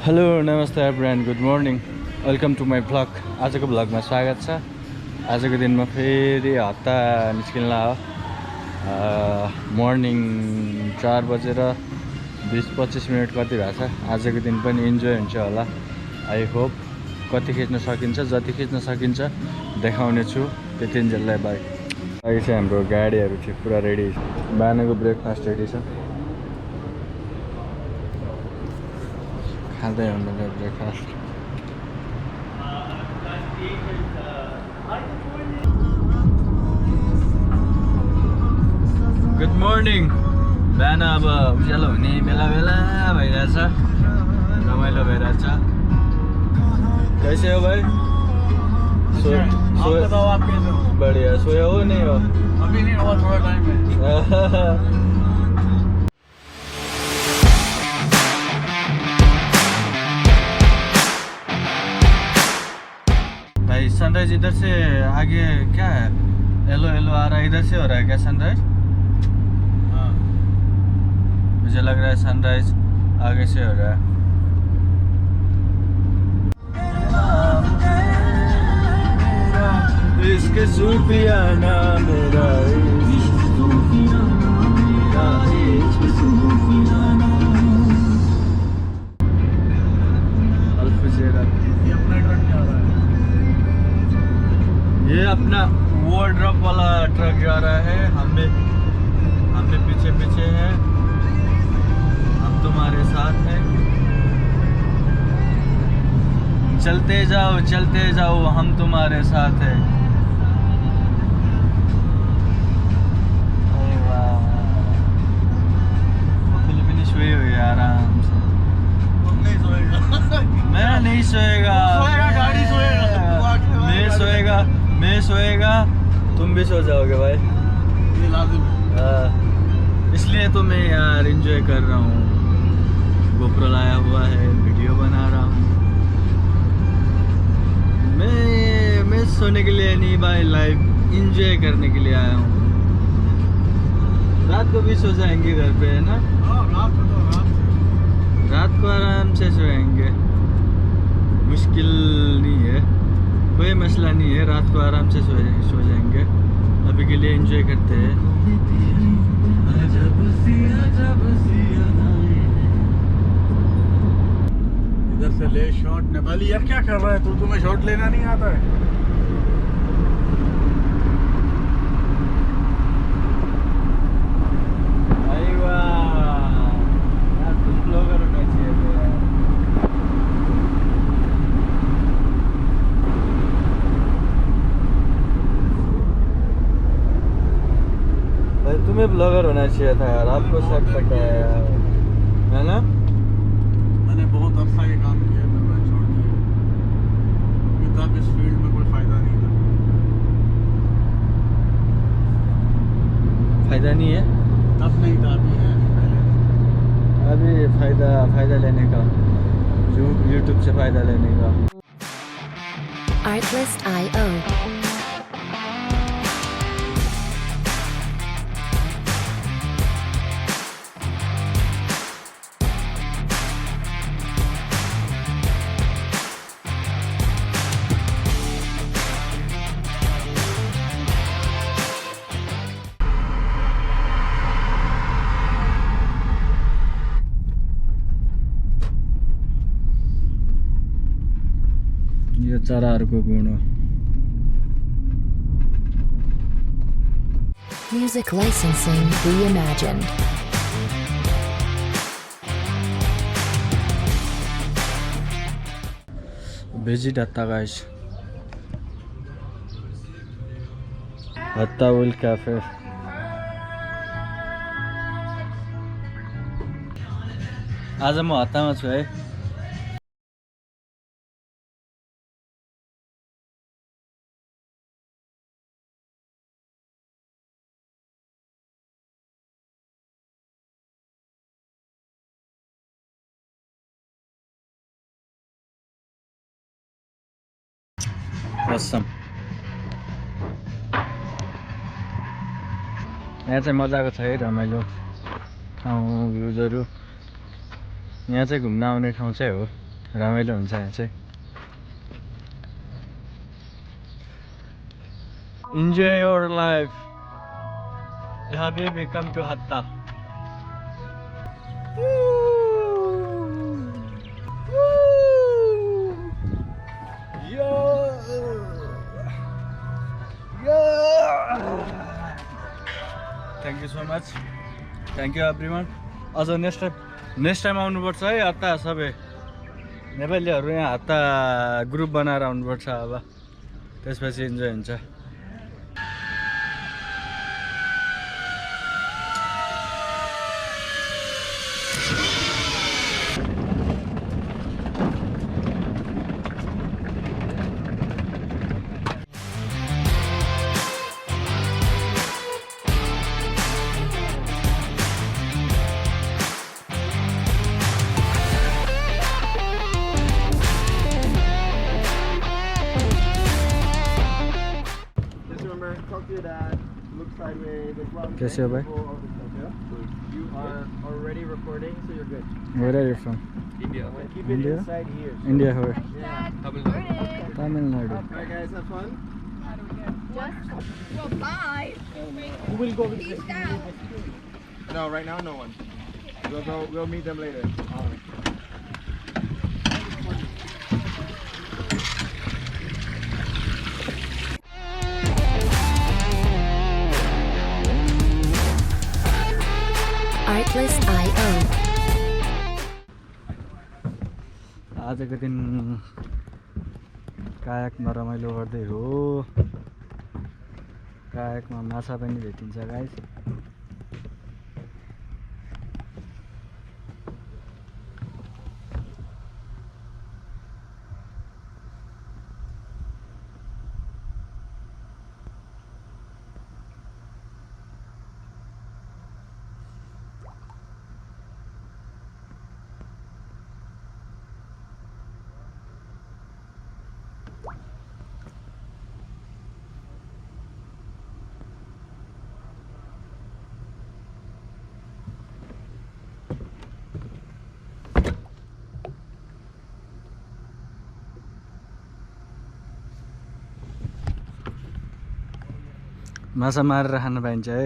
Hello नमस्ते everyone good morning welcome to my vlog आजको ब्लगमा स्वागत छ। आजको दिनमा फेरि हत्ता निस्किन हो। मर्निङ 4 बजेर 20-25 मिनट कति भएको छ। आजको दिन पनि इन्जोय हुन्छ होला। आई होप कति खिच्न सकिन्छ, जति खिच्न सकिन्छ देखाउने छु। त्यतिन्जेललाई बाई। अहिले चाहिँ हाम्रो गाडीहरू चाहिँ पुरा रेडी छ। बिहानको ब्रेकफास्ट रेडी छ। खाँदै हुँदैन ब्रेकफास्ट। Good morning. बिहान अब उज्यालो हुने बेला बेला भइरहेछ, रमाइलो भइरहेछ। कैसे हो भाई? बढ़िया। सोया हो नहीं हो? अभी नहीं हुआ, थोड़ा टाइम है। भाई सनराइज इधर से आगे क्या है? येलो येलो आ रहा है, इधर से हो रहा है क्या सनराइज? हाँ, मुझे लग रहा है सनराइज आगे से हो रहा है। इसके सूफियाना मेरा ये अपना वार्डरोब वाला ट्रक जा रहा है। हमें पीछे पीछे है। हम तुम्हारे साथ हैं। चलते जाओ हम तुम्हारे साथ हैं। वो फिलिपिनी सोई हुई है आराम से। तुम नहीं सोएगा। मैं नहीं सोएगा। सोएगा, गाड़ी सोएगा। मैं सोएगा, तुम भी सो जाओगे भाई। ये लाजिम है। इसलिए तो मैं यार एंजॉय कर रहा हूँ। गोप्रो लाया हुआ है, वीडियो बना रहा हूँ। मैं सोने के लिए नहीं भाई, लाइफ एंजॉय करने के लिए आया हूँ। रात को भी सो जाएंगे घर पे, है ना? हाँ, रात को आराम से सोएंगे। मुश्किल नहीं है, कोई मसला नहीं है। रात को आराम से सो जाएंगे। अभी के लिए एंजॉय करते हैं। इधर से ले शॉट। नेपाली यार क्या कर रहा है तू? तुम्हें शॉट लेना नहीं आता है? तुम्हें ब्लॉगर होना चाहिए था यार, आपको सब पता है यार, है ना? मैंने बहुत अर्सा ये काम किया था, मैं छोड़ दिया क्योंकि तब इस फील्ड में कोई फायदा नहीं था। फायदा नहीं है? तब नहीं था, अभी है। पहले अभी फायदा लेने का, यूट्यूब से फायदा लेने का। Artlist.io यो चराहरूको गुण हो। Music licensing reimagined. Visit Hatta guys. Hatta Will Cafe. आज म हत्तामा छु है। Awesome. यहाँ चाहिँ मजाको छ है, रमाइलो ठाउँ, भ्युजहरू। यहाँ चाहिँ घुम्न आउने ठाउँ चाहिँ हो। रमाइलो हुन्छ यहाँ चाहिँ Enjoy your life Ya habibi come to Hatta Thank you so much. Thank you everyone. अझ नेक्स्ट टाइम आउनुपर्छ है हत्ता सबै नेपालीहरू यहाँ हत्ता ग्रुप बनाएर आउनुपर्छ अब त्यसपछि इन्जोय हुन्छ Talk to your dad. Look sideways. कैसे हो भाई? You are already recording, so you're good. Where are you from? India. Keep it India? inside here. India where? Yeah. Tamil Nadu. Alright guys, have fun. Well, bye. Who will go with Peace out. No, right now no one. We'll meet them later. Artlist.io. आजको दिन कायाकमा रमाइलो गर्दै हो कायाकमा माछा पनि भेटिन्छ guys माछा मारेर खान पाइन्छ है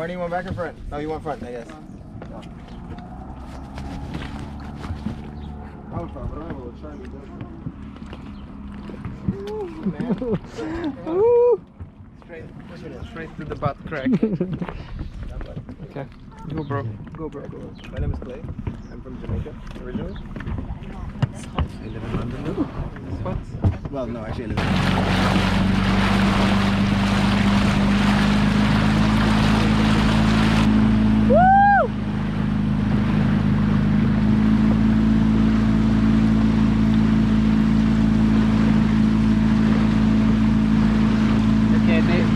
Barney, you want back or front? Oh, you want front, I guess. I want front, but I have a little shiny Straight through the butt crack. Okay. Go bro. Go bro. My name is Clay. I'm from Jamaica originally. I live in London though. Well, no, actually I live in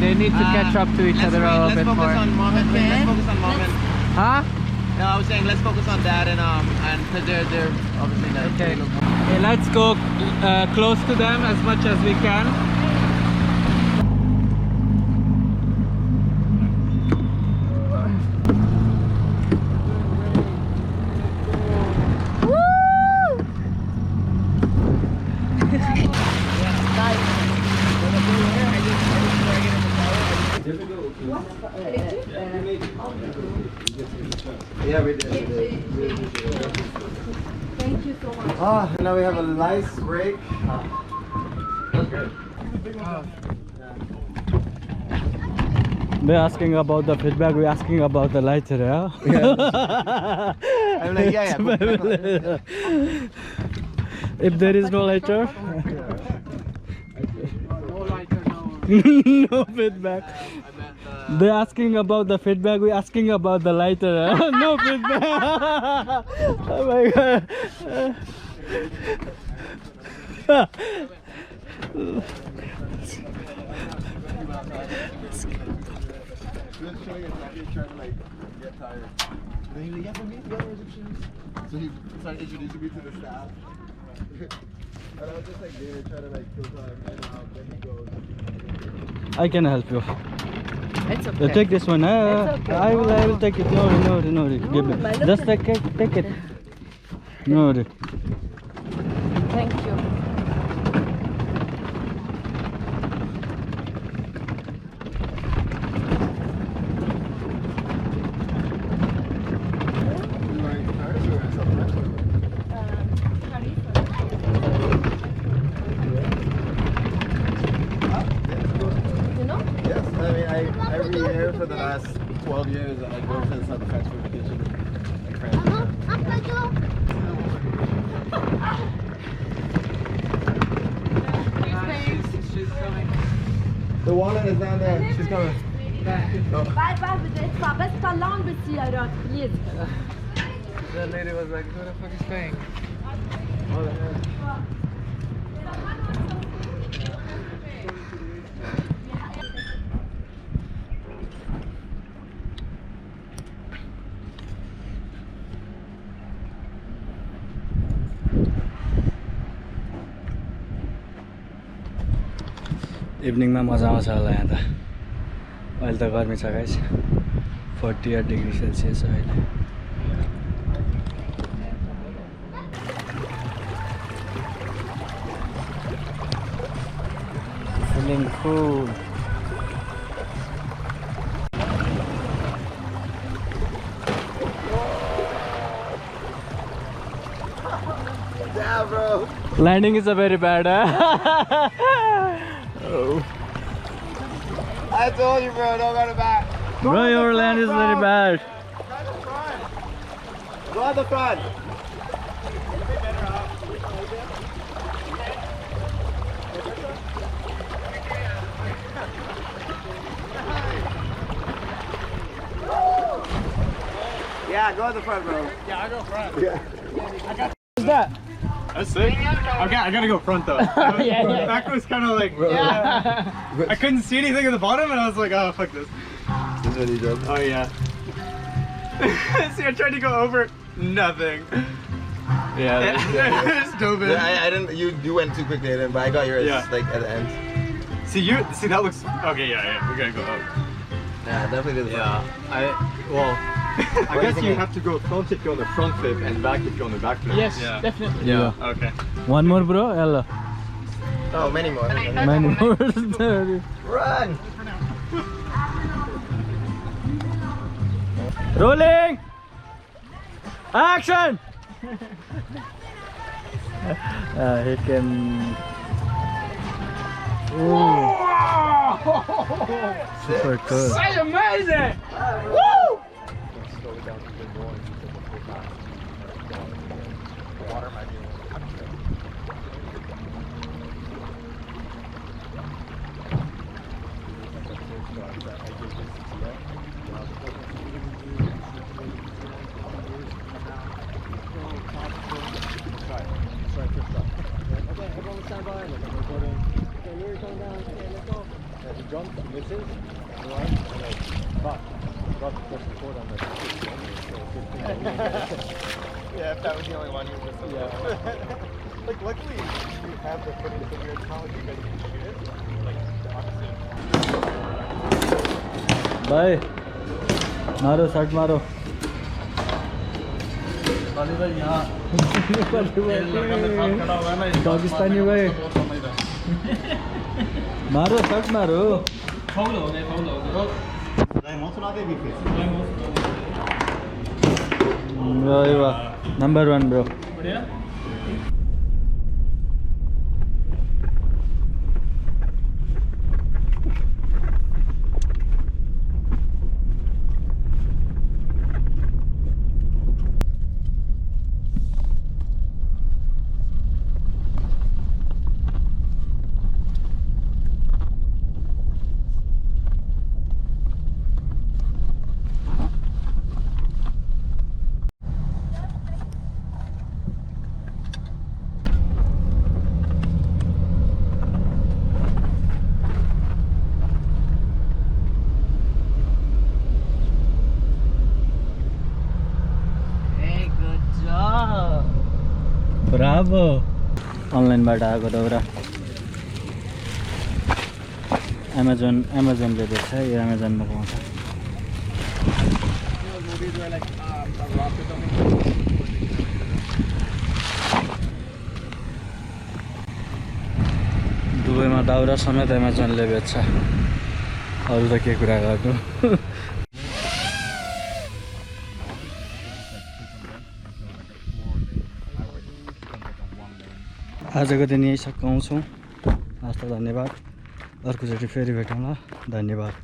They need to catch up to each other a little bit more. Let's focus on Mohammed. Huh? No, I was saying let's focus on that and because they're obviously not. Okay. Okay, let's go close to them as much as we can. Yeah, we did. Thank you so much. Now we have a nice break. That's good. They're asking about the feedback, we're asking about the lighter, yeah? I'm like, yeah. If there is no lighter, no feedback. They're asking about the feedback. We're asking about the lighter. Huh? No feedback. Oh my god. So he started introducing me to the staff. And I was just like there trying to like kill time, and then he goes. I can help you. It's okay. Take this one. It's okay. I will take it. No. Give me. but look Just at- take it. No. Thank you. You know? Yes, I mean, every year for the last 12 years, I go to the South French food kitchen. Like France. She's coming. The wallet is down there. She's coming. That lady was like, who the fuck is paying? इभिनिङमा मजा आउँछ होला यहाँ त अहिले त गर्मी छ guys 48 degree Celsius हो अहिले feeling full Yeah, bro. Landing is a very bad. I told you, bro. Don't go to back. Bro, your land is very bad. Go on the front. Yeah, go on the front, bro. Yeah, I go front. Yeah. What's that? That's sick. Okay, I gotta go front though. Yeah. Back was kind of like, I couldn't see anything at the bottom, and I was like, oh fuck this. This is what he did. Oh yeah. See, I tried to go over, nothing. Yeah. Just dove in. Yeah, I didn't. You went too quickly, but I got yours like at the end. See that looks okay. Yeah, we gotta go up. Yeah, definitely did. I guess you have to go front if you're on the front flip and back if you're on the back flip. Yes, Yeah. definitely. Yeah. Okay. One more, bro. Hello. Oh, many more. Many more. Run! Rolling. Action. He can. Ooh. Super cool. That's amazing! Woo! Yeah, if that was the only one, you would just like, luckily, you have the footage of your college because you can shoot it. Like, opposite. Bye. Maro, shot maro. Pakistani भाई मारो shot मारो number 1 bro अब अनलाइनबाट आएको दाउरा एमाजोनले बेच्छ यो एमाजोनमा पाउँछ दुबईमा दाउरा समेत एमाजोनले बेच्छ अरू त के कुरा गर्नु आजको दिन यही सकाउँछौँ हस्त धन्यवाद अर्कोचोटि फेरि भेटौँला धन्यवाद